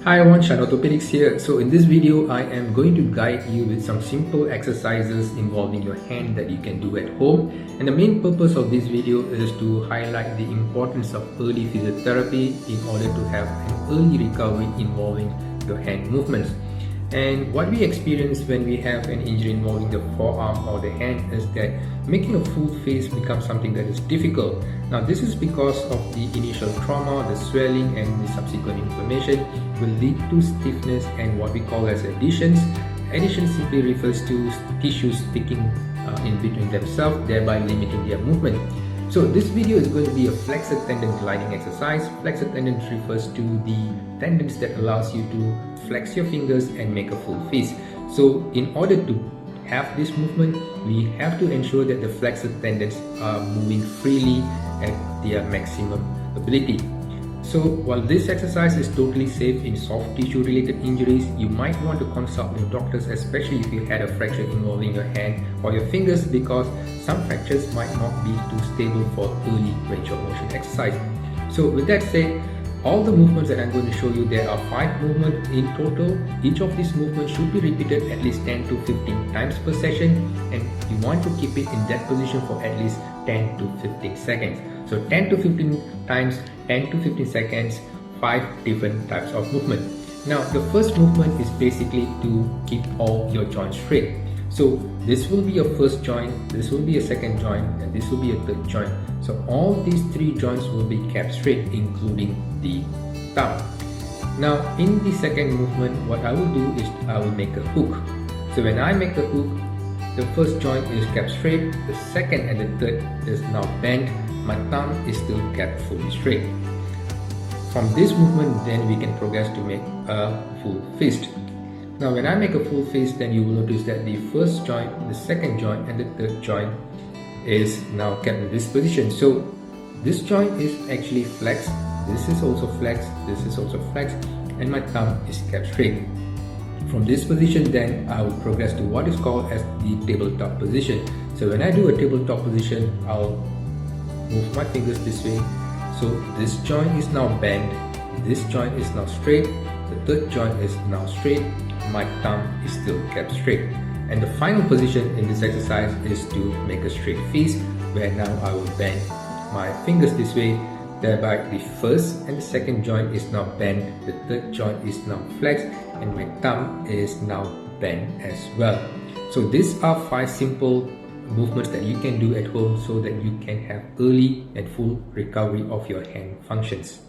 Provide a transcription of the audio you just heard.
Hi everyone, Shan Orthopedics here. So in this video, I am going to guide you with some simple exercises involving your hand that you can do at home. And the main purpose of this video is to highlight the importance of early physiotherapy in order to have an early recovery involving your hand movements. And what we experience when we have an injury involving the forearm or the hand is that making a full face becomes something that is difficult. Now this is because of the initial trauma, the swelling and the subsequent inflammation will lead to stiffness and what we call as adhesions. Adhesion simply refers to tissues sticking in between themselves, thereby limiting their movement. So this video is going to be a flexor tendon gliding exercise. Flexor tendon refers to the tendons that allows you to flex your fingers and make a full fist. So in order to have this movement, we have to ensure that the flexor tendons are moving freely at their maximum ability. So while this exercise is totally safe in soft tissue related injuries, you might want to consult your doctors, especially if you had a fracture involving your hand or your fingers, because some fractures might not be too stable for early range of motion exercise. So with that said, all the movements that I'm going to show you, there are 5 movements in total. Each of these movements should be repeated at least 10 to 15 times per session, and you want to keep it in that position for at least 10 to 15 seconds. So 10 to 15 times, 10 to 15 seconds, 5 different types of movement. Now the first movement is basically to keep all your joints straight. So this will be your first joint, this will be a second joint, and this will be a third joint. So all these 3 joints will be kept straight, including the thumb. Now in the second movement, what I will do is I will make a hook. So when I make a hook, the first joint is kept straight, the second and the third is now bent, my thumb is still kept fully straight. From this movement, then we can progress to make a full fist. Now when I make a full fist, then you will notice that the first joint, the second joint and the third joint is now kept in this position. So this joint is actually flexed, this is also flexed, this is also flexed, and my thumb is kept straight. From this position, then I will progress to what is called as the tabletop position. So when I do a tabletop position, I'll move my fingers this way. So this joint is now bent, this joint is now straight, the third joint is now straight, my thumb is still kept straight. And the final position in this exercise is to make a straight fist, where now I will bend my fingers this way, thereby the first and the second joint is now bent, the third joint is now flexed, and my thumb is now bent as well. So these are 5 simple movements that you can do at home so that you can have early and full recovery of your hand functions.